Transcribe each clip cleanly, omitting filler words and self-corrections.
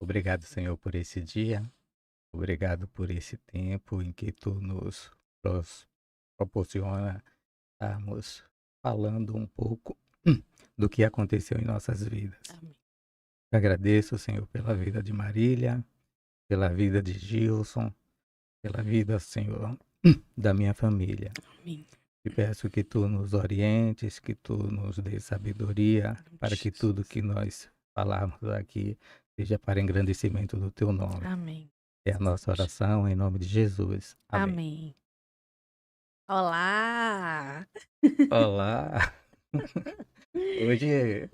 Obrigado, Senhor, por esse dia. Obrigado por esse tempo em que tu nos pros- proporciona estarmos falando um pouco do que aconteceu em nossas vidas. Amém. Agradeço, Senhor, pela vida de Marília, pela vida de Gilson, pela vida, Senhor, da minha família. Amém. E peço que tu nos orientes, que tu nos dê sabedoria para que tudo que nós falarmos aqui seja para engrandecimento do teu nome. Amém. É a nossa oração em nome de Jesus. Amém. Amém. Olá! Olá! Hoje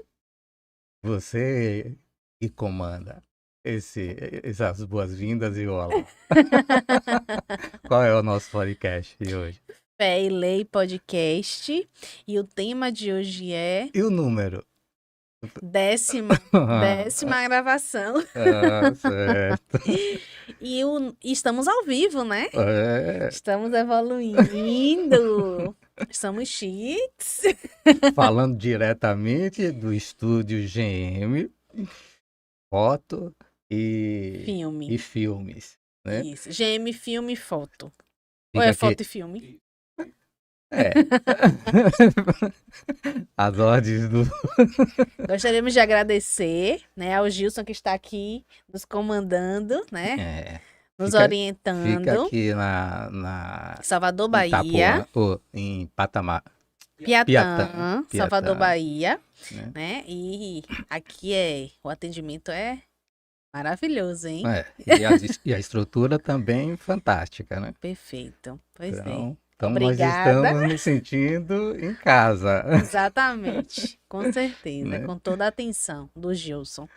você que comanda essas boas-vindas e olá. Qual é o nosso podcast de hoje? Fé e Lei Podcast. E o tema de hoje é E o número? décima gravação. Certo. E estamos ao vivo, né? É, Estamos evoluindo. Estamos chiques. falando diretamente do estúdio GM, foto e Filme. filmes, né? Isso. GM Filme e Foto. Ou Fica é aqui. foto e filme? É. As ordens do. Gostaríamos de agradecer, né, ao Gilson que está aqui nos comandando, né? É. Nos Fica orientando. aqui na Salvador, em Bahia. Itapuã, ou em Patamar, Piatã, Salvador, Piatã, Bahia, né? né? E aqui o atendimento é maravilhoso, hein? É, e a estrutura também fantástica, né? Perfeito. Pois é. Então nós Obrigada. estamos nos sentindo em casa, Exatamente. Com certeza, né? com toda a atenção do Gilson.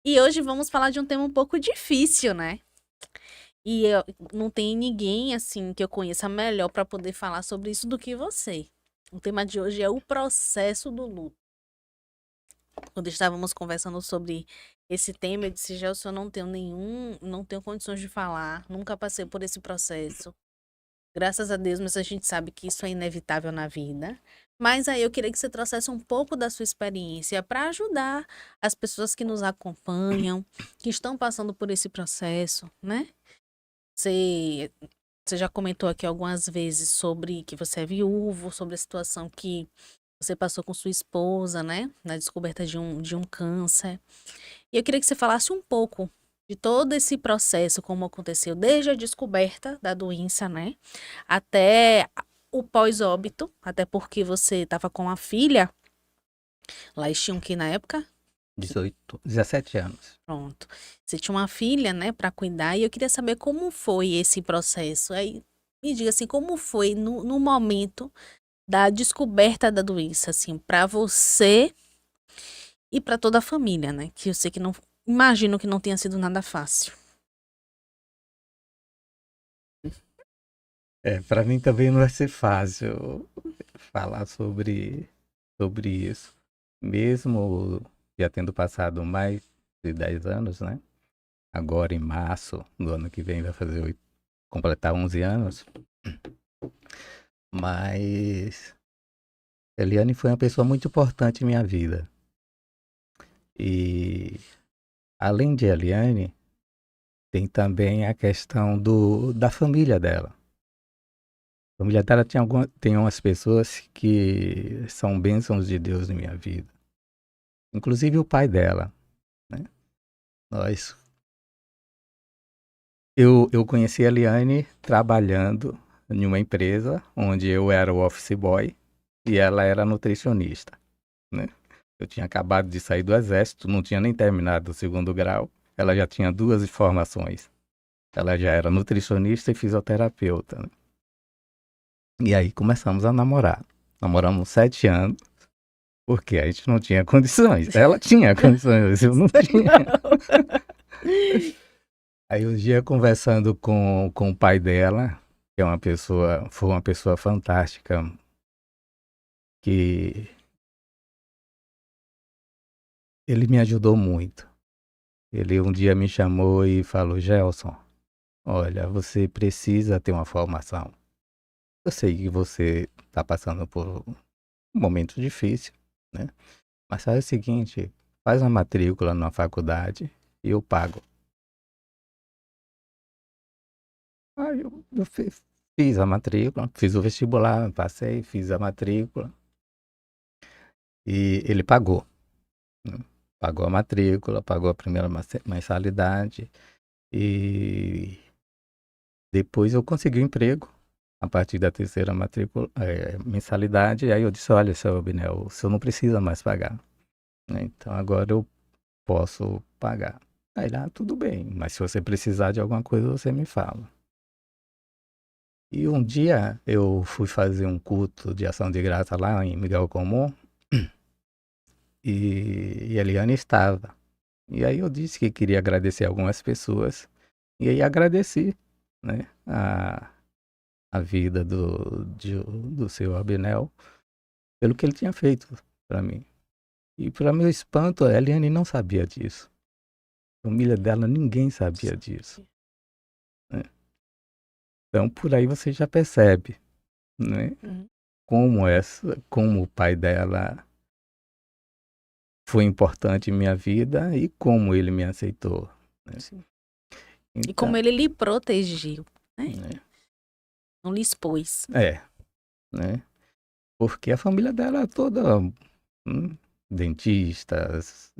E hoje vamos falar de um tema um pouco difícil, né? Não tem ninguém assim que eu conheça melhor para poder falar sobre isso do que você. O tema de hoje é o processo do luto. Quando estávamos conversando sobre esse tema, eu disse, Gelson, eu não tenho condições de falar, nunca passei por esse processo. Graças a Deus, mas a gente sabe que isso é inevitável na vida. Mas aí eu queria que você trouxesse um pouco da sua experiência para ajudar as pessoas que nos acompanham, que estão passando por esse processo, né? Você, você já comentou aqui algumas vezes sobre que você é viúvo, sobre a situação que você passou com sua esposa, né? Na descoberta de um câncer. E eu queria que você falasse um pouco de todo esse processo, como aconteceu desde a descoberta da doença, né? Até o pós-óbito, até porque você estava com a filha, lá eles tinham que na época? 17 anos. Pronto. Você tinha uma filha, né, para cuidar, e eu queria saber como foi esse processo. Aí me diga assim, como foi no momento da descoberta da doença, assim, para você e para toda a família, né? Que eu sei que não, imagino que não tenha sido nada fácil. Para mim também não vai ser fácil falar sobre isso. Mesmo já tendo passado mais de 10 anos, né? Agora em março do ano que vem vai completar 11 anos. Mas Eliane foi uma pessoa muito importante em minha vida. E além de Eliane, tem também a questão da família dela. A família dela tem umas pessoas que são bênçãos de Deus em minha vida. Inclusive o pai dela, né? Nós, eu conheci a Eliane trabalhando em uma empresa onde eu era o office boy e ela era nutricionista, né? Eu tinha acabado de sair do exército, não tinha nem terminado o segundo grau. Ela já tinha 2 formações. Ela já era nutricionista e fisioterapeuta, né? E aí começamos a namorar. Namoramos 7 anos, porque a gente não tinha condições. Ela tinha condições, eu não tinha. Aí um dia conversando com o pai dela, que foi uma pessoa fantástica, que ele me ajudou muito. Ele um dia me chamou e falou, Gelson, olha, você precisa ter uma formação. Eu sei que você está passando por um momento difícil, né? Mas faz o seguinte, faz uma matrícula na faculdade e eu pago. Aí eu fiz a matrícula, fiz o vestibular, passei, fiz a matrícula e ele pagou, né? Pagou a matrícula, pagou a primeira mensalidade e depois eu consegui um emprego a partir da terceira mensalidade. Aí eu disse, olha, seu Abinel, o senhor não precisa mais pagar, né? Então agora eu posso pagar. Aí lá, tudo bem, mas se você precisar de alguma coisa, você me fala. E um dia eu fui fazer um culto de ação de graça lá em Miguel Comum e a Eliane estava. E aí eu disse que queria agradecer algumas pessoas e aí agradeci, né, a vida do seu Abinel pelo que ele tinha feito para mim. E para meu espanto, a Eliane não sabia disso. A família dela, ninguém sabia disso, né? Então por aí você já percebe, né, Uhum. como o pai dela foi importante em minha vida e como ele me aceitou, né? Sim. E Então, como ele lhe protegeu, né? né, Não lhe expôs. né? Porque a família dela é toda dentistas,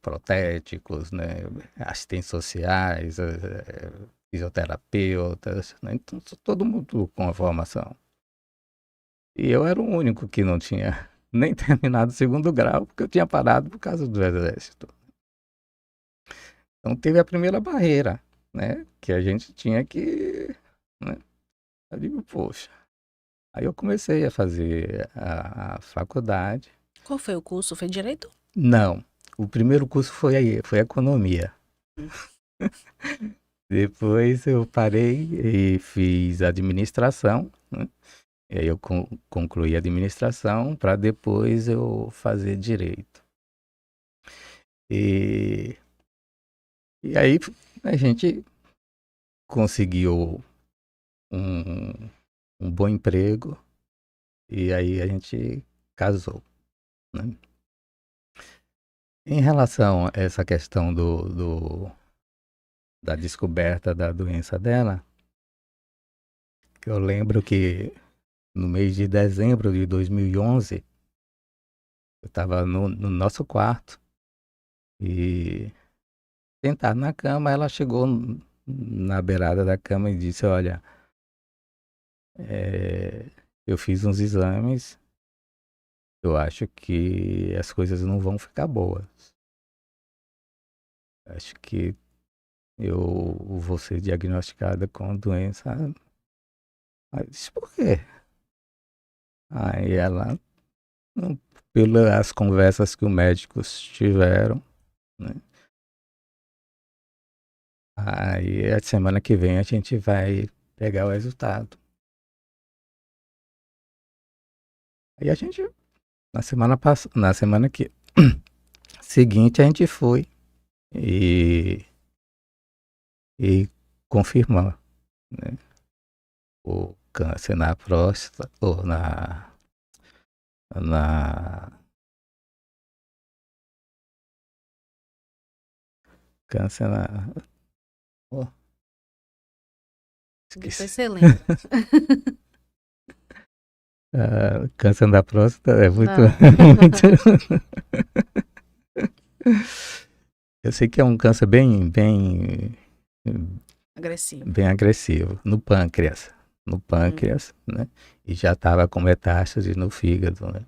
protéticos, né? Assistentes sociais, fisioterapeutas, né? Então todo mundo com a formação. E eu era o único que não tinha nem terminado o segundo grau, porque eu tinha parado por causa do exército. Então teve a primeira barreira, né? Que a gente tinha que, né? Eu digo, poxa. Aí eu comecei a fazer a faculdade. Qual foi o curso? Foi direito? Não, o primeiro curso foi economia. Depois eu parei e fiz administração, né? E aí eu concluí administração para depois eu fazer direito. E, e aí a gente conseguiu um, um bom emprego e aí a gente casou, né? Em relação a essa questão da descoberta da doença dela, eu lembro que no mês de dezembro de 2011, eu estava no nosso quarto e sentado na cama, ela chegou na beirada da cama e disse, olha, eu fiz uns exames, eu acho que as coisas não vão ficar boas. Acho que eu vou ser diagnosticada com doença. Aí eu disse, por quê? Aí ela, pelas conversas que os médicos tiveram, né? Aí a semana que vem a gente vai pegar o resultado. Aí a gente, na semana que seguinte a gente foi e, e confirmou, né, o câncer na próstata, ou na câncer na, oh, Depois esqueci. você lembra. Câncer da próstata é muito, Não. eu sei que é um câncer bem Agressivo. bem agressivo no pâncreas, né? E já estava com metástase no fígado, né?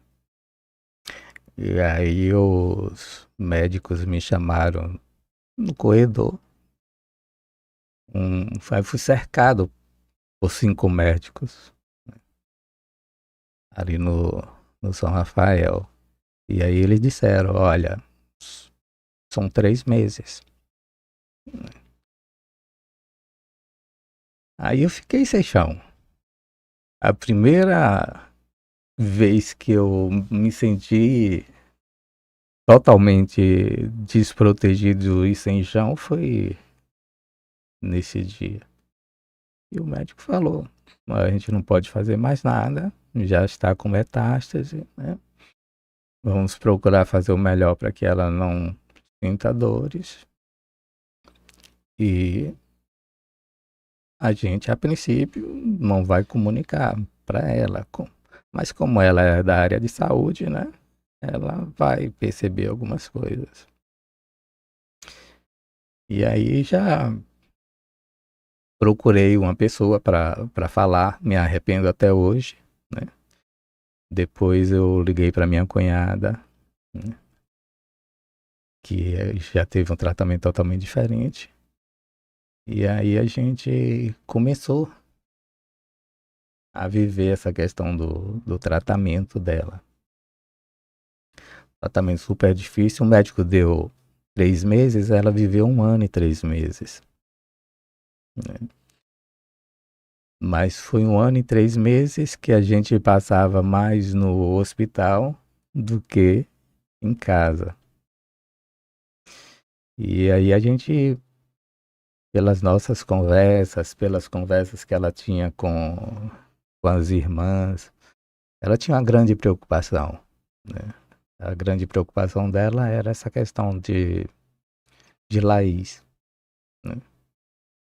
E aí os médicos me chamaram no corredor. Fui cercado por 5 médicos, né, ali no São Rafael. E aí eles disseram, olha, são 3 meses. Aí eu fiquei sem chão. A primeira vez que eu me senti totalmente desprotegido e sem chão foi nesse dia. E o médico falou, a gente não pode fazer mais nada, já está com metástase, né? Vamos procurar fazer o melhor para que ela não se tentadores. E a gente, a princípio, não vai comunicar para ela. Mas como ela é da área de saúde, né? Ela vai perceber algumas coisas. E aí já procurei uma pessoa para falar, me arrependo até hoje, né? Depois eu liguei para minha cunhada, né? Que já teve um tratamento totalmente diferente. E aí a gente começou a viver essa questão do tratamento dela. Tratamento super difícil, o médico deu 3 meses, ela viveu 1 ano e 3 meses. Né? Mas foi 1 ano e 3 meses que a gente passava mais no hospital do que em casa. E aí a gente, pelas nossas conversas, pelas conversas que ela tinha com as irmãs, ela tinha uma grande preocupação, né? A grande preocupação dela era essa questão de Laís, né?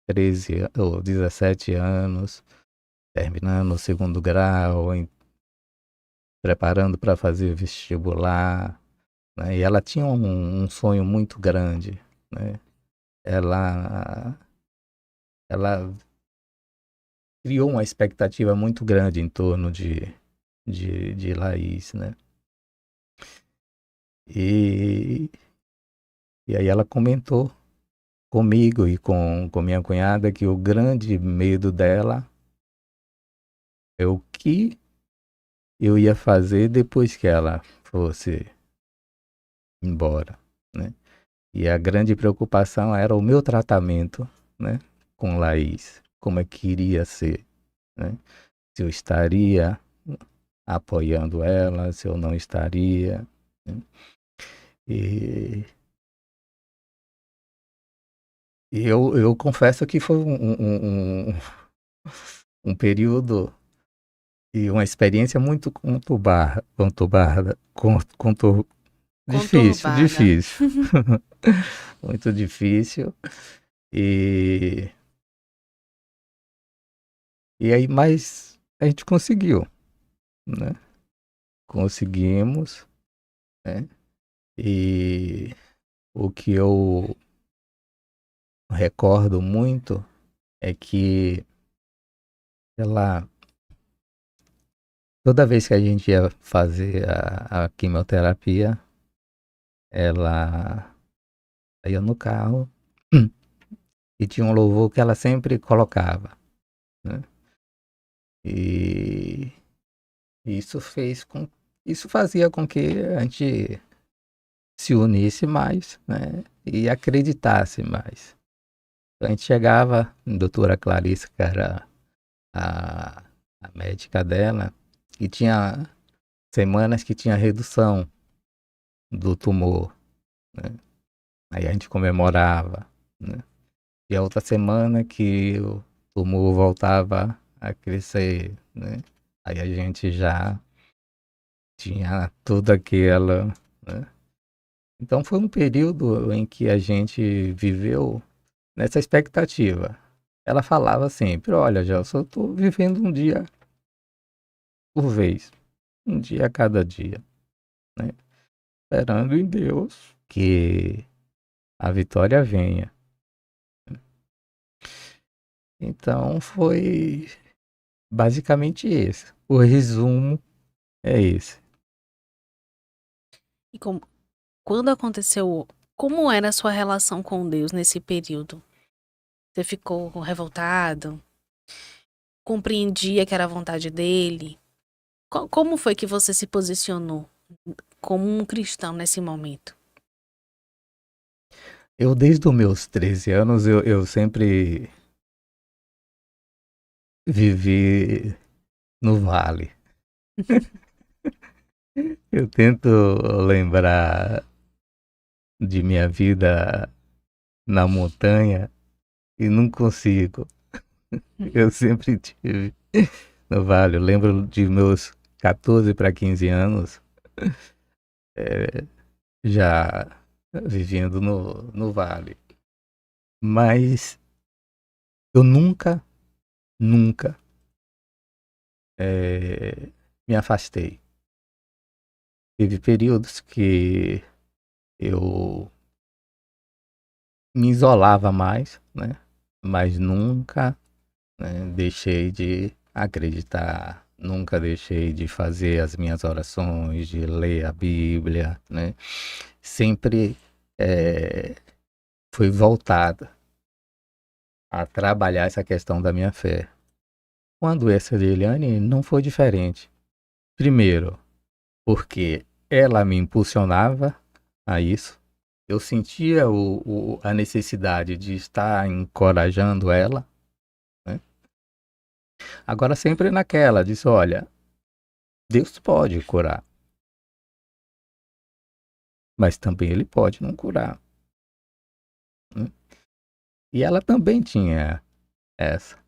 13 ou 17 anos, terminando o 2º grau, preparando para fazer vestibular, né? E ela tinha um sonho muito grande, né? Ela criou uma expectativa muito grande em torno de Laís, né? E, e aí ela comentou comigo e com minha cunhada que o grande medo dela é o que eu ia fazer depois que ela fosse embora, né? E a grande preocupação era o meu tratamento, né, com Laís, como é que iria ser, né? Se eu estaria apoiando ela, se eu não estaria, né? E, e eu confesso que foi um período e uma experiência muito difícil, Conturbada. muito difícil. E, e aí, mas a gente conseguiu, né? Conseguimos, né? E o que eu recordo muito é que ela, toda vez que a gente ia fazer a quimioterapia, ela ia no carro e tinha um louvor que ela sempre colocava, né? E isso isso fazia com que a gente se unisse mais, né? E acreditasse mais. Então, a gente chegava, a doutora Clarice, que era a, a médica dela, e tinha semanas que tinha redução do tumor, né? Aí a gente comemorava, né? E a outra semana que o tumor voltava a crescer, né? Aí a gente já tinha tudo aquela, né? Então foi um período em que a gente viveu nessa expectativa. Ela falava sempre, olha, Gelson, eu estou vivendo um dia por vez, um dia a cada dia, né? Esperando em Deus que a vitória venha. Então foi basicamente esse. O resumo é esse. E quando aconteceu, como era a sua relação com Deus nesse período? Você ficou revoltado? Compreendia que era a vontade dele? Como foi que você se posicionou como um cristão nesse momento? Eu, desde os meus 13 anos, eu sempre vivi no vale. Eu tento lembrar de minha vida na montanha e não consigo. Eu sempre tive no vale. Eu lembro de meus 14 para 15 anos, já vivendo no vale. Mas eu nunca me afastei. Teve períodos que eu me isolava mais, né? Mas nunca, né, deixei de acreditar, nunca deixei de fazer as minhas orações, de ler a Bíblia, né? Sempre fui voltada a trabalhar essa questão da minha fé. Quando essa de Eliane não foi diferente. Primeiro, porque ela me impulsionava a isso. Eu sentia a necessidade de estar encorajando ela, né? Agora sempre naquela, disse, olha, Deus pode curar, mas também Ele pode não curar, né? E ela também tinha essa.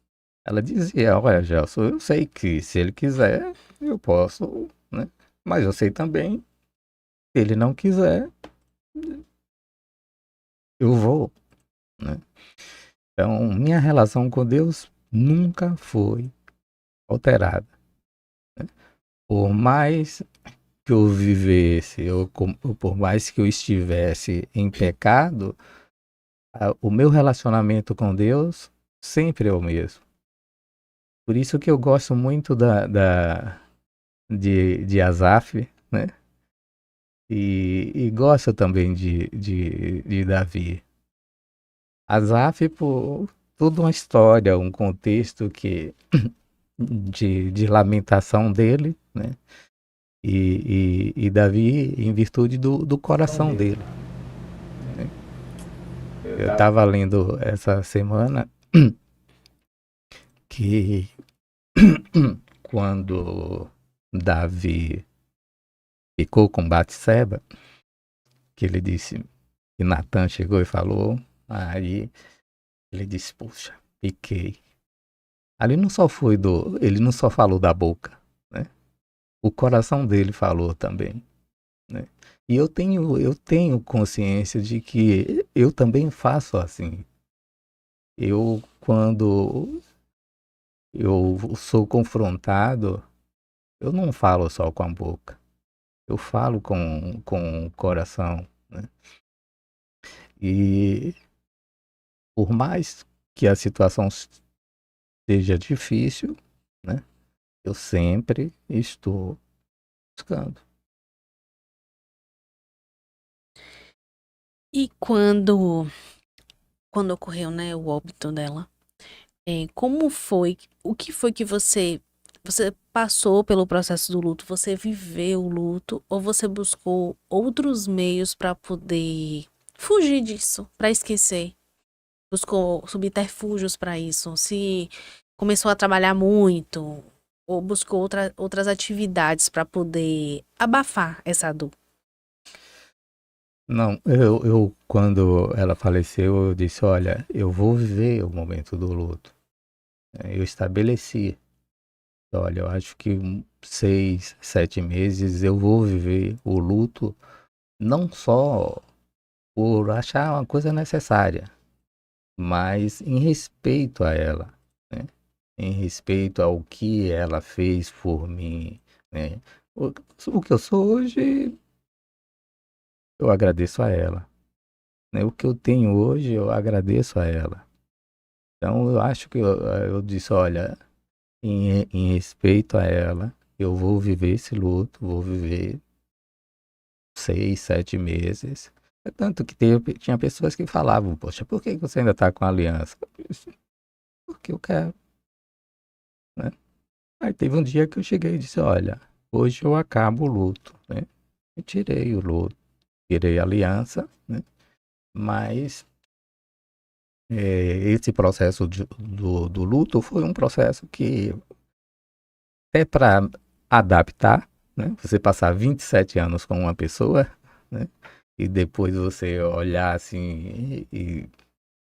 Ela dizia, olha, Gelson, eu sei que se Ele quiser, eu posso, né? Mas eu sei também, se Ele não quiser, eu vou, né? Então, minha relação com Deus nunca foi alterada. Por mais que eu vivesse, por mais que eu estivesse em pecado, o meu relacionamento com Deus sempre é o mesmo. Por isso que eu gosto muito de Asaf, né? E gosto também de Davi. Asaf, por toda uma história, um contexto de lamentação dele, né? E Davi em virtude do coração dele, né? Eu estava lendo essa semana que quando Davi ficou com Batseba, que ele disse que Natan chegou e falou, aí ele disse, puxa, fiquei. Ali não só foi ele não só falou da boca, né? O coração dele falou também, né? E eu tenho consciência de que eu também faço assim. Quando eu sou confrontado, eu não falo só com a boca, eu falo com o coração, né? E por mais que a situação seja difícil, né? Eu sempre estou buscando. E quando ocorreu, né, o óbito dela, como foi, o que foi que você passou pelo processo do luto, você viveu o luto ou você buscou outros meios para poder fugir disso, para esquecer? Buscou subterfúgios para isso? Se começou a trabalhar muito ou buscou outras atividades para poder abafar essa dor? Não, quando ela faleceu, eu disse, olha, eu vou viver o momento do luto. Eu estabeleci, olha, eu acho que 6, 7 meses eu vou viver o luto, não só por achar uma coisa necessária, mas em respeito a ela, né? Em respeito ao que ela fez por mim, né? O que eu sou hoje, eu agradeço a ela, né? O que eu tenho hoje, eu agradeço a ela. Então, eu acho que eu disse, olha, em respeito a ela, eu vou viver esse luto, vou viver 6, 7 meses. É tanto que tinha pessoas que falavam, poxa, por que você ainda está com a aliança? Eu disse, porque eu quero, né? Aí teve um dia que eu cheguei e disse, olha, hoje eu acabo o luto, né? Eu tirei o luto, tirei a aliança, né? Mas esse processo do luto foi um processo que é para adaptar, né? Você passar 27 anos com uma pessoa, né? E depois você olhar assim e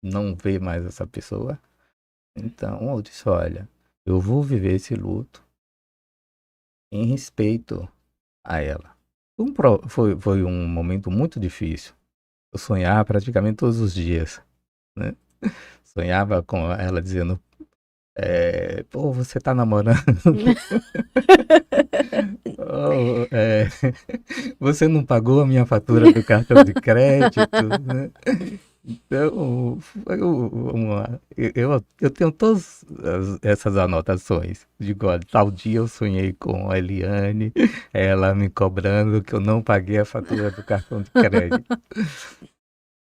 não ver mais essa pessoa. Então eu disse, olha, eu vou viver esse luto em respeito a ela. Foi um momento muito difícil. eu sonhava praticamente todos os dias, né? Sonhava com ela dizendo, pô, você tá namorando? Oh, você não pagou a minha fatura do cartão de crédito, né? Então, eu tenho todas essas anotações. Digo, olha, tal dia eu sonhei com a Eliane, ela me cobrando que eu não paguei a fatura do cartão de crédito.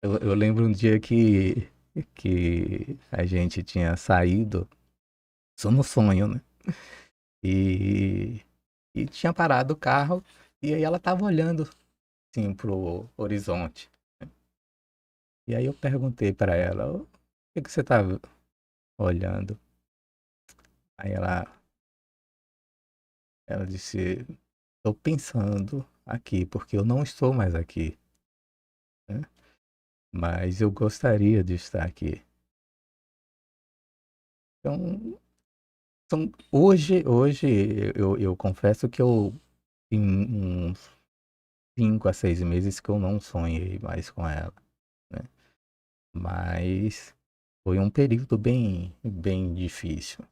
Eu lembro um dia que a gente tinha saído, só no sonho, né? E, e tinha parado o carro, e aí ela tava olhando, assim, pro horizonte. E aí eu perguntei para ela, o que que você tá olhando? Aí ela disse, estou pensando aqui, porque eu não estou mais aqui, né? Mas eu gostaria de estar aqui. Então, hoje eu confesso que eu tem uns 5 a 6 meses que eu não sonhei mais com ela, né? Mas foi um período bem difícil,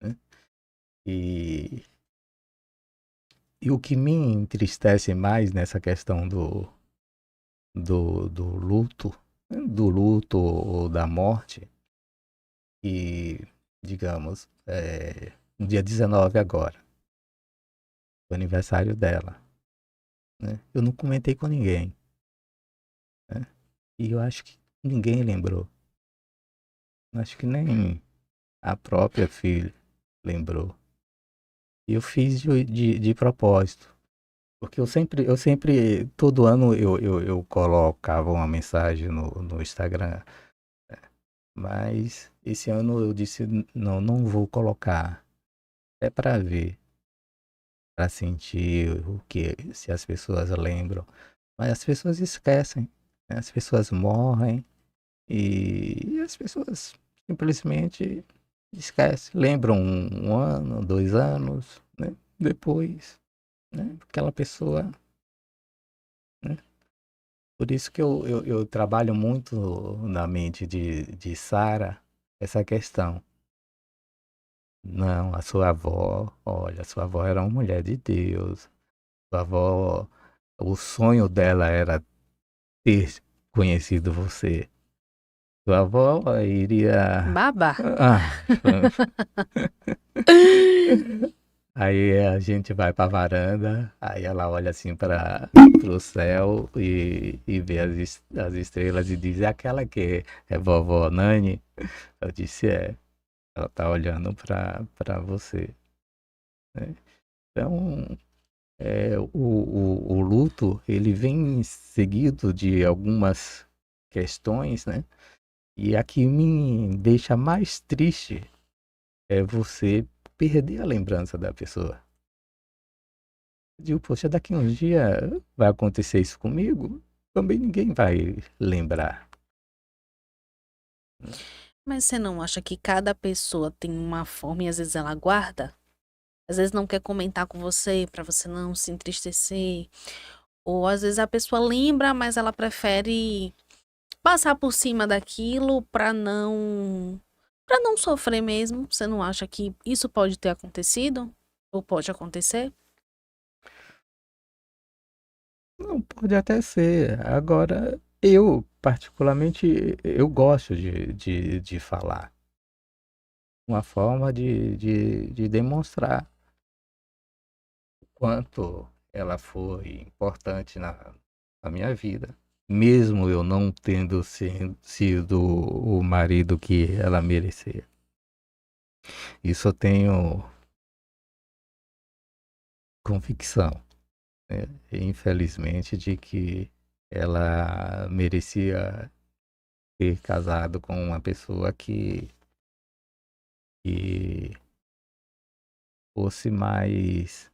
né? E, e o que me entristece mais nessa questão do luto, né? Do luto ou da morte, e, digamos, no dia 19 agora, o aniversário dela, né? Eu não comentei com ninguém, né? E eu acho que ninguém lembrou. Acho que nem a própria filha lembrou. E eu fiz de propósito. Porque eu sempre, todo ano eu colocava uma mensagem no Instagram. Mas esse ano eu disse, não, não vou colocar. É para ver, para sentir o que, se as pessoas lembram. Mas as pessoas esquecem, né? As pessoas morrem e as pessoas simplesmente esquecem. Lembram um ano, 2 anos, né? Depois, né? Aquela pessoa, né? Por isso que eu trabalho muito na mente de Sara essa questão. Não, a sua avó, olha, a sua avó era uma mulher de Deus. Sua avó, o sonho dela era ter conhecido você. Sua avó iria. Babá. Ah, aí a gente vai pra varanda, aí ela olha assim para o céu e vê as estrelas e diz: é aquela que é vovó Nani? Eu disse: é, ela tá olhando para você, né? Então, o luto, ele vem seguido de algumas questões, né? E a que me deixa mais triste é você perder a lembrança da pessoa. Eu digo, poxa, daqui uns dias vai acontecer isso comigo? Também ninguém vai lembrar. Mas você não acha que cada pessoa tem uma forma e às vezes ela guarda? Às vezes não quer comentar com você pra você não se entristecer. Ou às vezes a pessoa lembra, mas ela prefere passar por cima daquilo pra não sofrer mesmo. Você não acha que isso pode ter acontecido? Ou pode acontecer? Não, pode até ser. Agora, eu, particularmente, eu gosto de falar. Uma forma de demonstrar o quanto ela foi importante na minha vida. Mesmo eu não tendo sido o marido que ela merecia. Isso eu tenho convicção, né? Infelizmente, de que ela merecia ter casado com uma pessoa que fosse mais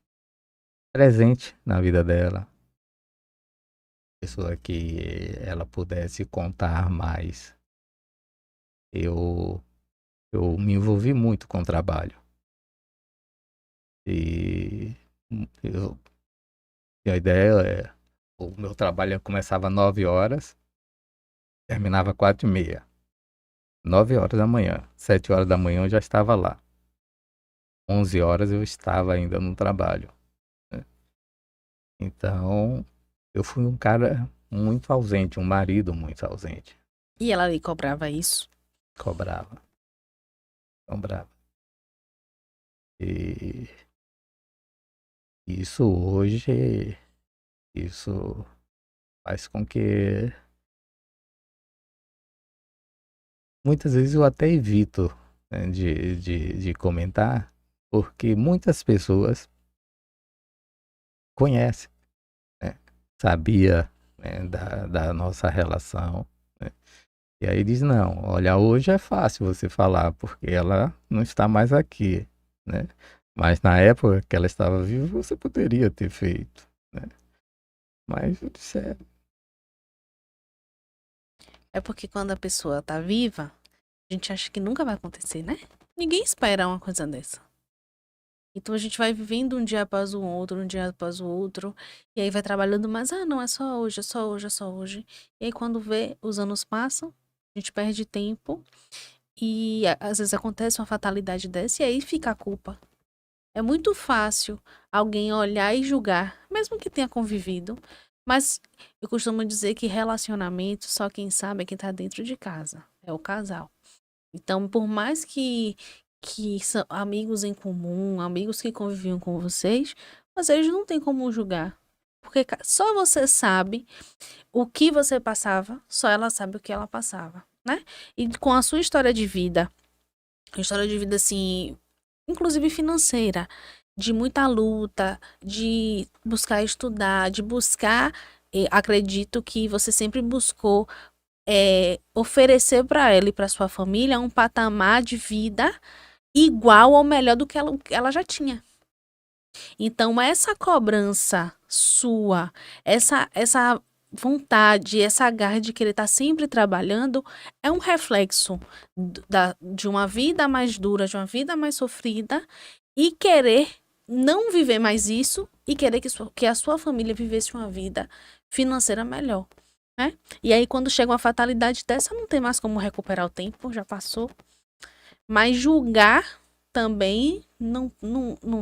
presente na vida dela, pessoa que ela pudesse contar mais. Eu, eu me envolvi muito com o trabalho e eu, a ideia o meu trabalho começava às 9 horas Terminava 4h30. 9 horas da manhã. 7 horas da manhã eu já estava lá. 11 horas eu estava ainda no trabalho, né? Então, eu fui um cara muito ausente, um marido muito ausente. E ela lhe cobrava isso? Cobrava, cobrava. E isso hoje, isso faz com que muitas vezes eu até evito, né, de comentar, porque muitas pessoas conhecem, né, sabia, né, da nossa relação, né? E aí diz, não, olha, hoje é fácil você falar, porque ela não está mais aqui, né? Mas na época que ela estava viva, você poderia ter feito, né? Mas eu disse, É porque quando a pessoa tá viva, a gente acha que nunca vai acontecer, né? Ninguém espera uma coisa dessa. Então a gente vai vivendo um dia após o outro, um dia após o outro, e aí vai trabalhando, mas não, é só hoje, é só hoje, é só hoje. E aí quando vê, os anos passam, a gente perde tempo, e às vezes acontece uma fatalidade dessa, e aí fica a culpa. É muito fácil alguém olhar e julgar, mesmo que tenha convivido, mas eu costumo dizer que relacionamento, só quem sabe é quem tá dentro de casa, é o casal. Então, por mais que são amigos em comum, amigos que conviviam com vocês, vocês não têm como julgar. Porque só você sabe o que você passava, só ela sabe o que ela passava, né? E com a sua história de vida assim, inclusive financeira, de muita luta, de buscar estudar, de buscar, acredito que você sempre buscou oferecer para ela e para sua família um patamar de vida igual ou melhor do que ela já tinha. Então, essa cobrança sua, essa vontade, essa garra de querer estar sempre trabalhando, é um reflexo de uma vida mais dura, de uma vida mais sofrida, e querer não viver mais isso e querer que a sua família vivesse uma vida financeira melhor, né? E aí, quando chega uma fatalidade dessa, não tem mais como recuperar o tempo, já passou. Mas julgar também não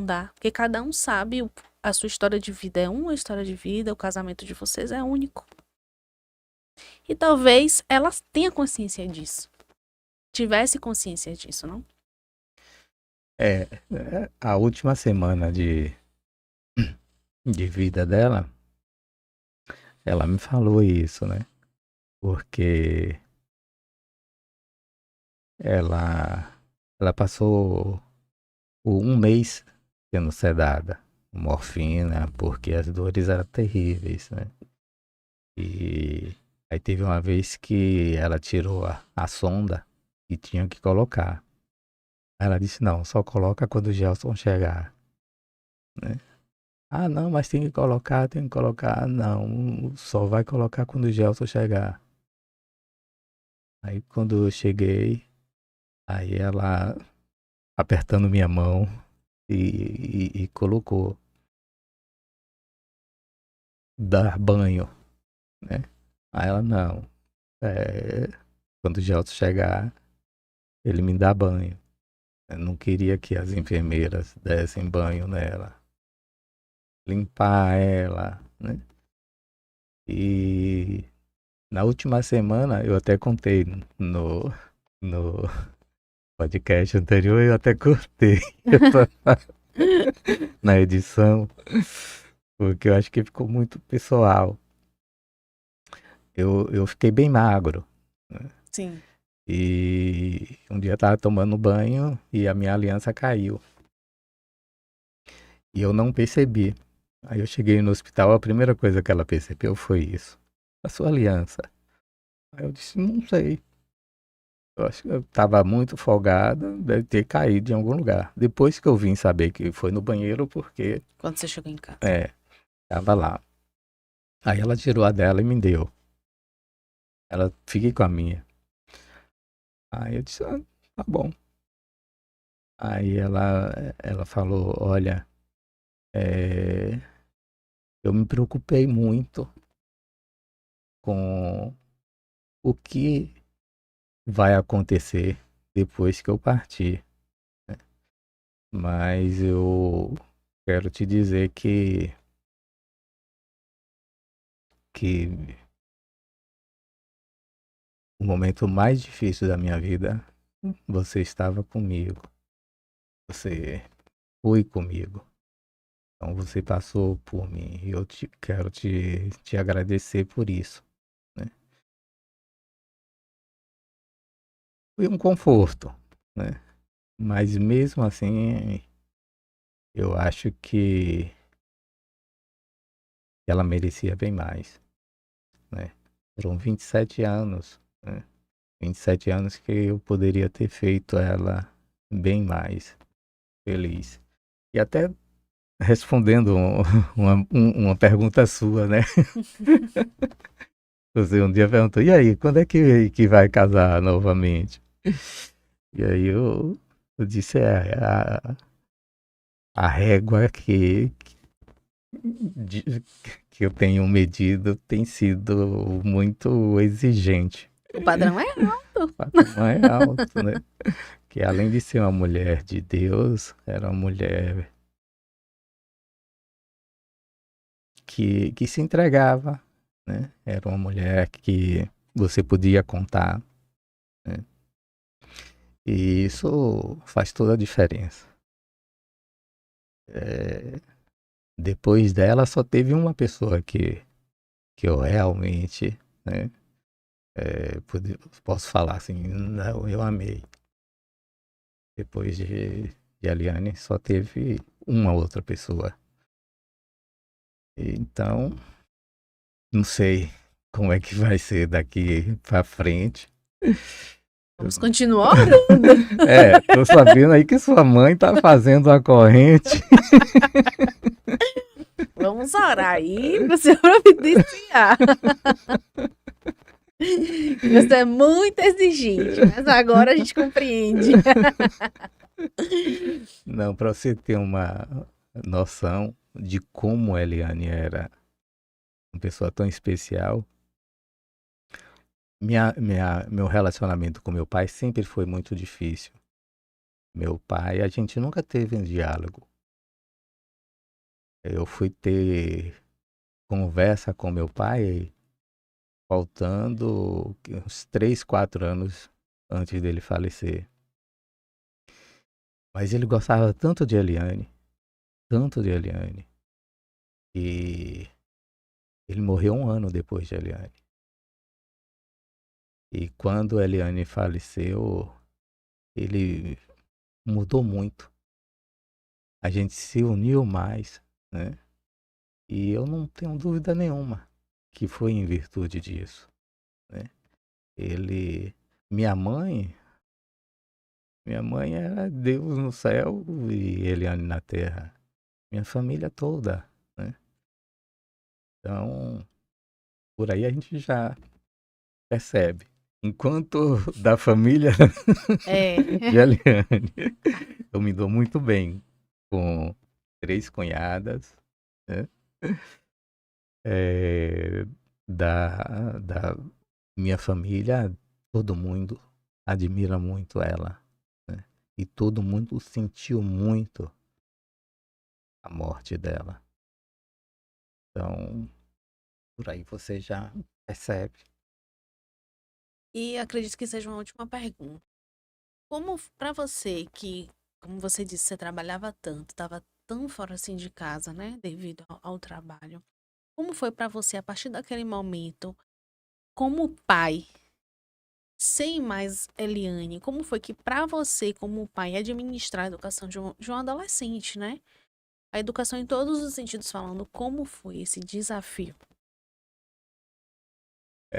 dá. Porque cada um sabe, a sua história de vida é uma história de vida, o casamento de vocês é único. E talvez ela tenha consciência disso. Tivesse consciência disso, não? a última semana de vida dela, ela me falou isso, né? Porque ela, ela passou um mês sendo sedada, morfina, porque as dores eram terríveis, né? E aí teve uma vez que ela tirou a sonda e tinha que colocar. Ela disse, não, só coloca quando o Gelson chegar, né? Ah, não, mas tem que colocar, tem que colocar. Não, só vai colocar quando o Gelson chegar. Aí quando eu cheguei, aí ela apertando minha mão e colocou dar banho, né? Aí ela, não, quando o Gelson chegar, ele me dá banho. Eu não queria que as enfermeiras dessem banho nela, limpar ela, né? E na última semana, eu até contei no podcast anterior, eu até cortei na edição, porque eu acho que ficou muito pessoal. Eu fiquei bem magro, né? Sim. E um dia eu tava tomando banho e a minha aliança caiu. E eu não percebi. Aí eu cheguei no hospital, a primeira coisa que ela percebeu foi isso. A sua aliança. Aí eu disse, não sei. Eu acho que eu tava muito folgada, deve ter caído em algum lugar. Depois que eu vim saber que foi no banheiro, porque Quando você chegou em casa. tava lá. Aí ela tirou a dela e me deu. Ela, fiquei com a minha. Aí eu disse, tá bom. Aí ela falou, olha, é, eu me preocupei muito com o que vai acontecer depois que eu partir, né? Mas eu quero te dizer que o momento mais difícil da minha vida, você estava comigo, você foi comigo. Então você passou por mim e eu quero te agradecer por isso, né? Foi um conforto, né? Mas mesmo assim, eu acho que ela merecia bem mais, né? Foram 27 anos, né? 27 anos que eu poderia ter feito ela bem mais feliz. E até respondendo uma pergunta sua, né? Você um dia perguntou, e aí, quando é que vai casar novamente? E aí eu disse, a régua de- que eu tenho medido tem sido muito exigente. O padrão é O alto. patamar é alto, né? Que além de ser uma mulher de Deus, era uma mulher que se entregava, né? Era uma mulher que você podia contar, né? E isso faz toda a diferença. É, depois dela só teve uma pessoa que eu realmente, né, posso falar assim, não, eu amei. Depois de Eliane só teve uma outra pessoa. Então, não sei como é que vai ser daqui pra frente. Vamos continuar orando. Tô sabendo aí que sua mãe tá fazendo a corrente. Vamos orar aí para o Senhor providenciar. Você é muito exigente, mas agora a gente compreende. Não, pra você ter uma noção de como a Eliane era uma pessoa tão especial, meu relacionamento com meu pai sempre foi muito difícil. Meu pai, a gente nunca teve um diálogo. Eu fui ter conversa com meu pai faltando uns 3, 4 anos antes dele falecer. Mas ele gostava tanto de Eliane, que ele morreu um ano depois de Eliane. E quando a Eliane faleceu, ele mudou muito. A gente se uniu mais, né? E eu não tenho dúvida nenhuma que foi em virtude disso, né? Ele, minha mãe, minha mãe era Deus no céu e Eliane na terra. Minha família toda, né? Então, por aí a gente já percebe. Enquanto da família É. de Eliane, eu me dou muito bem com 3 cunhadas, né? Eh, da minha família, todo mundo admira muito ela, né? E todo mundo sentiu muito a morte dela. Então, por aí você já percebe. E acredito que seja uma última pergunta. Como para você que, como você disse, você trabalhava tanto, estava tão fora assim de casa, né, devido ao trabalho. Como foi para você a partir daquele momento, como pai, sem mais Eliane, como foi que para você, como pai, administrar a educação de um adolescente, né? A educação em todos os sentidos falando, como foi esse desafio?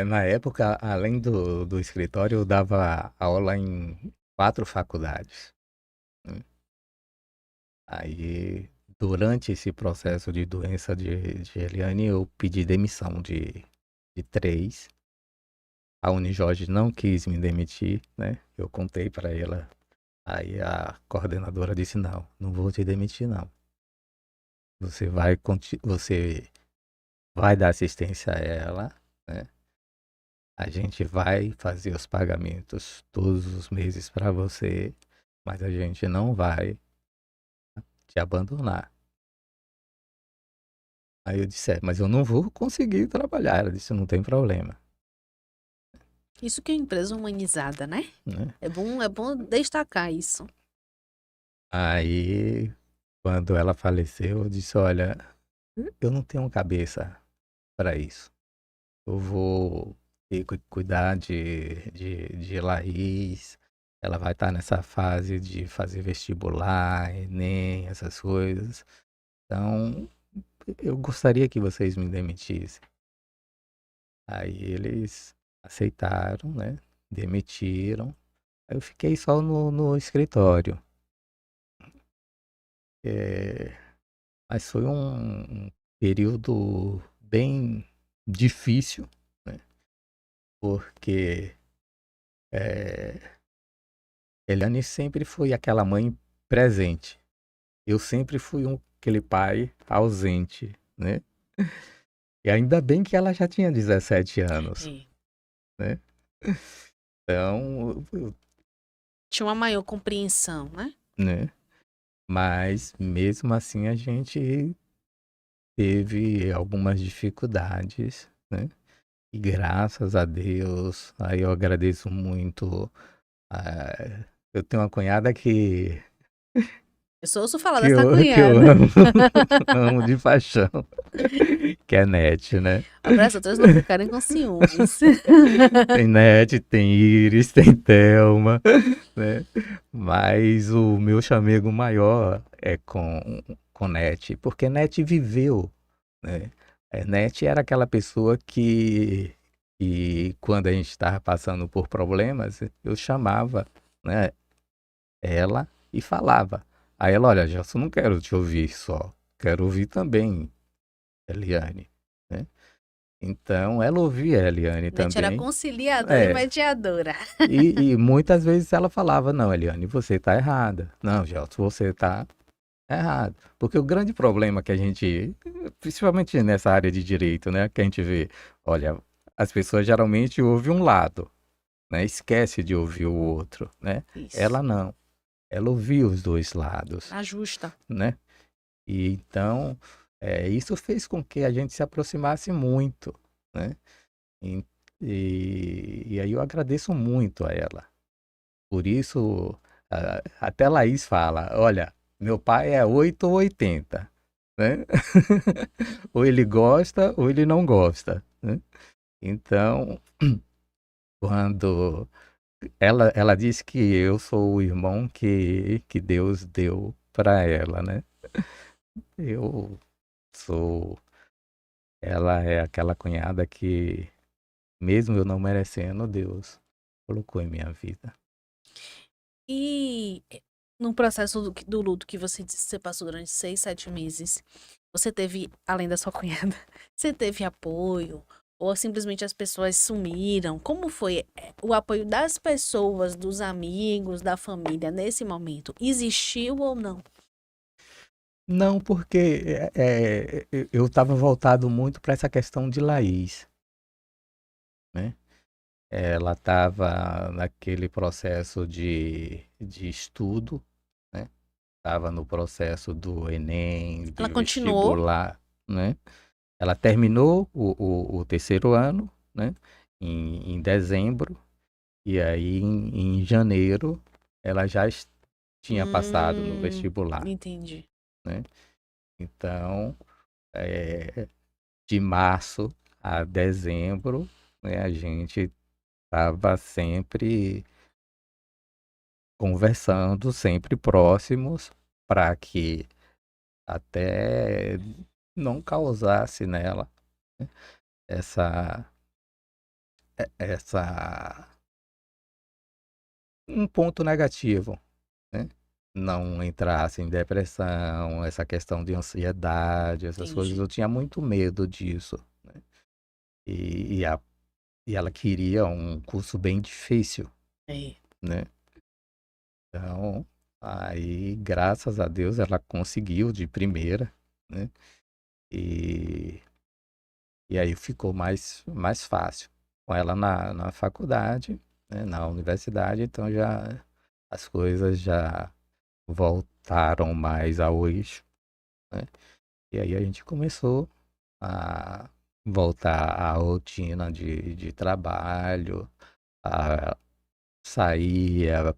Na época, além do escritório, eu dava aula em 4 faculdades, né? Aí, durante esse processo de doença de Eliane, eu pedi demissão de 3. A Unijorge não quis me demitir, né? Eu contei para ela. Aí a coordenadora disse: não, não vou te demitir, não. Você vai dar assistência a ela, né? A gente vai fazer os pagamentos todos os meses para você, mas a gente não vai te abandonar. Aí eu disse, mas eu não vou conseguir trabalhar. Ela disse, não tem problema, Isso que é uma empresa humanizada, né? né? É bom destacar isso. Aí, quando ela faleceu, eu disse, olha, eu não tenho cabeça para isso. Eu vou cuidar de Laís. Ela vai estar nessa fase de fazer vestibular, Enem, essas coisas. Então, eu gostaria que vocês me demitissem. Aí eles aceitaram, né? Demitiram. Aí eu fiquei só no escritório. É, mas foi um período bem difícil, né? Porque Eliane sempre foi aquela mãe presente. Eu sempre fui aquele pai ausente, né? E ainda bem que ela já tinha 17 anos, É. né? Então, Tinha uma maior compreensão, né? né? Mas mesmo assim a gente teve algumas dificuldades, né? E graças a Deus, aí eu agradeço muito. Eu tenho uma cunhada Eu só ouço falar que dessa que eu cunhada. amo, amo de paixão, que é Nete, né? Para as outras não ficarem com ciúmes. Tem Nete, tem Iris, tem Thelma, né? Mas o meu chamego maior é com Nete, porque Nete viveu, né? Nete era aquela pessoa que quando a gente estava passando por problemas, eu chamava, né, ela e falava. Aí ela, olha, Gelson, não quero te ouvir só, quero ouvir também Eliane, né? Então ela ouvia a Eliane Net era também. conciliadora e É, mediadora. e muitas vezes ela falava, não, Eliane, você está errada. Não, Gelson, você está errado. Porque o grande problema que a gente, principalmente nessa área de direito, né, que a gente vê, olha, as pessoas geralmente ouvem um lado, né, esquece de ouvir o outro, né? Isso. Ela não. Ela ouvia os dois lados, Ajusta. né? E então, isso fez com que a gente se aproximasse muito, né? E, e aí eu agradeço muito a ela. Por isso, até a Laís fala, olha, meu pai é 8 ou 80, né? Ou ele gosta ou ele não gosta, né? Então, quando ela disse que eu sou o irmão que Deus deu para ela, né? Eu sou. Ela é aquela cunhada que, mesmo eu não merecendo, Deus colocou em minha vida. E no processo do luto que você disse que você passou durante 6, 7 meses, você teve, além da sua cunhada, você teve apoio? Ou simplesmente as pessoas sumiram? Como foi o apoio das pessoas, dos amigos, da família nesse momento? Existiu ou não? Não, porque eu estava voltado muito para essa questão de Laís, né? Ela estava naquele processo de estudo, né? Estava no processo do Enem, Ela de continuou? vestibular, né? Ela terminou o terceiro ano, né? Em dezembro, e aí em janeiro ela já tinha passado no vestibular, Entendi. né? Então, de março a dezembro, né, a gente estava sempre conversando, sempre próximos, para que até não causasse nela, né, essa, essa um ponto negativo, né? Não entrasse em depressão, essa questão de ansiedade, essas coisas. Entendi. Eu tinha muito medo disso, né? E, e, a, e ela queria um curso bem difícil, É. né? Então, aí, graças a Deus, ela conseguiu de primeira, né? E, e aí ficou mais fácil. com ela na faculdade, né, na universidade, então já as coisas já voltaram mais ao eixo, né? E aí a gente começou a voltar à rotina de trabalho, a sair, a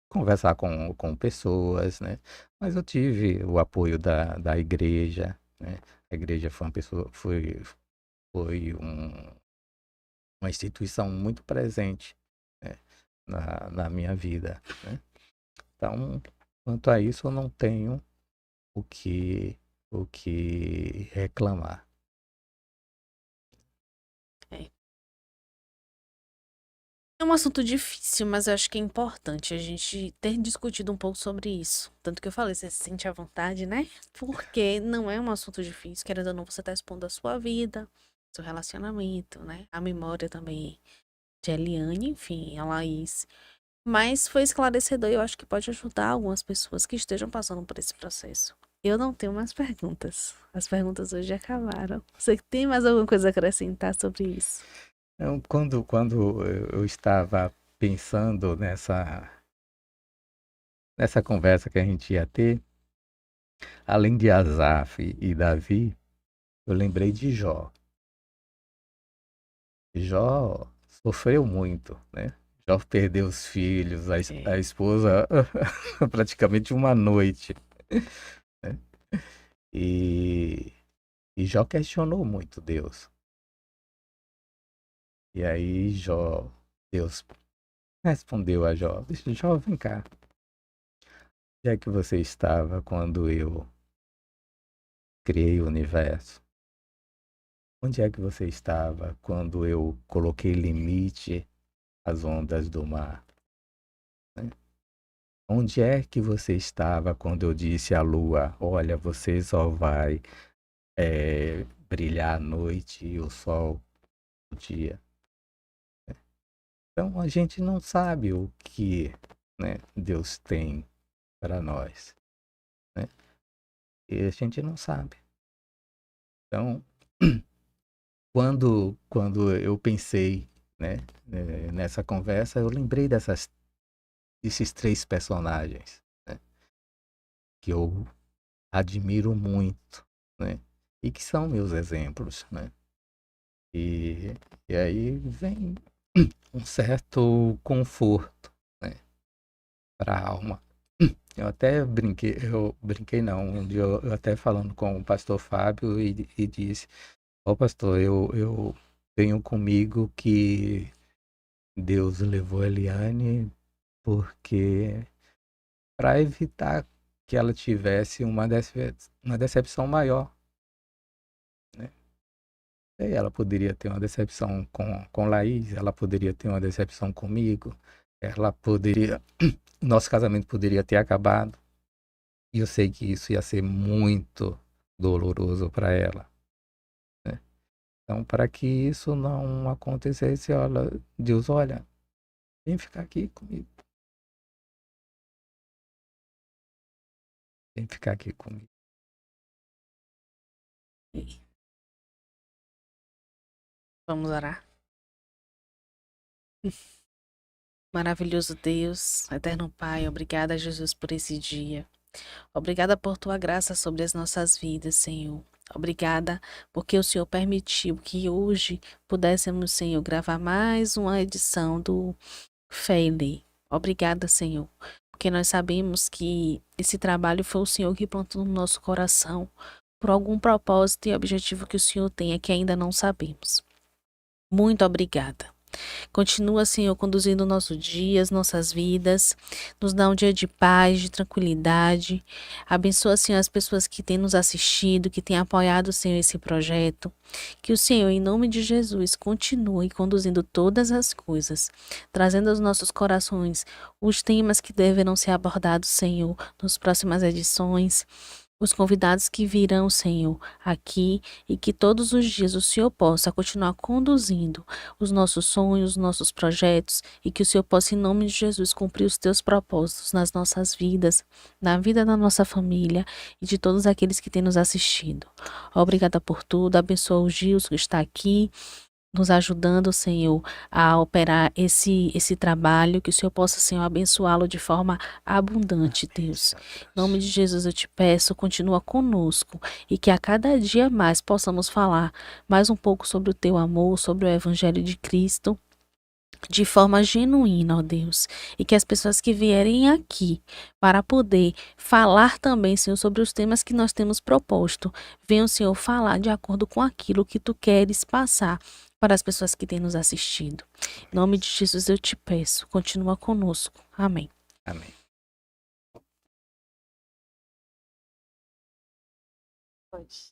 conversar com pessoas, né? Mas eu tive o apoio da igreja, né? A igreja foi uma pessoa, foi uma instituição muito presente, né, na minha vida, né? Então, quanto a isso, eu não tenho o que, o que reclamar. É. É um assunto difícil, mas eu acho que é importante a gente ter discutido um pouco sobre isso. Tanto que eu falei, você se sente à vontade, né? Porque não é um assunto difícil, querendo ou não, você tá expondo a sua vida, seu relacionamento, né? A memória também de Eliane, enfim, a Laís. Mas foi esclarecedor e eu acho que pode ajudar algumas pessoas que estejam passando por esse processo. Eu não tenho mais perguntas. As perguntas hoje acabaram. Você tem mais alguma coisa a acrescentar sobre isso? Então, quando eu estava pensando nessa conversa que a gente ia ter, além de Asaf e Davi, eu lembrei de Jó. Jó sofreu muito, né? Jó perdeu os filhos, a É, esposa praticamente uma noite, né? E, e Jó questionou muito Deus. E aí Deus respondeu a Jó: Jó, vem cá. Onde é que você estava quando eu criei o universo? Onde é que você estava quando eu coloquei limite às ondas do mar, né? Onde é que você estava quando eu disse à lua: olha, você só vai brilhar à noite e o sol no dia? Então a gente não sabe o que, né, Deus tem para nós, né? E a gente não sabe. Então, quando eu pensei, né, nessa conversa, eu lembrei desses três personagens, né, que eu admiro muito, né, e que são meus exemplos, né? E, e aí vem um certo conforto, né, para a alma. Eu brinquei não, um dia eu até falando com o pastor Fábio e disse: ó pastor, eu tenho comigo que Deus levou a Eliane porque para evitar que ela tivesse uma decepção maior, né? E ela poderia ter uma decepção com Laís, ela poderia ter uma decepção comigo, nosso casamento poderia ter acabado. E eu sei que isso ia ser muito doloroso para ela, né? Então, para que isso não acontecesse, Deus, olha, vem ficar aqui comigo, vem ficar aqui comigo. vamos orar. Maravilhoso Deus, eterno Pai, obrigada, Jesus, por esse dia. Obrigada por tua graça sobre as nossas vidas, Senhor. Obrigada porque o Senhor permitiu que hoje pudéssemos, Senhor, gravar mais uma edição do Feli. Obrigada, Senhor, porque nós sabemos que esse trabalho foi o Senhor que plantou no nosso coração por algum propósito e objetivo que o Senhor tenha que ainda não sabemos. Muito obrigada. Continua, Senhor, conduzindo o nosso dia, as nossas vidas. Nos dá um dia de paz, de tranquilidade. Abençoa, Senhor, as pessoas que têm nos assistido, que têm apoiado, Senhor, esse projeto. Que o Senhor, em nome de Jesus, continue conduzindo todas as coisas, trazendo aos nossos corações os temas que deverão ser abordados, Senhor, nas próximas edições. os convidados que virão, Senhor, aqui, e que todos os dias o Senhor possa continuar conduzindo os nossos sonhos, os nossos projetos, e que o Senhor possa, em nome de Jesus, cumprir os teus propósitos nas nossas vidas, na vida da nossa família e de todos aqueles que têm nos assistido. Obrigada por tudo, abençoa o Gilson que está aqui, nos ajudando, Senhor, a operar esse trabalho, que o Senhor possa, Senhor, abençoá-lo de forma abundante, Deus. Em nome de Jesus eu te peço, continua conosco e que a cada dia mais possamos falar mais um pouco sobre o teu amor, sobre o Evangelho de Cristo, de forma genuína, ó Deus, e que as pessoas que vierem aqui para poder falar também, Senhor, sobre os temas que nós temos proposto, venham, Senhor, falar de acordo com aquilo que tu queres passar para as pessoas que têm nos assistido. Em nome de Jesus eu te peço, continua conosco. Amém. Amém. Pois.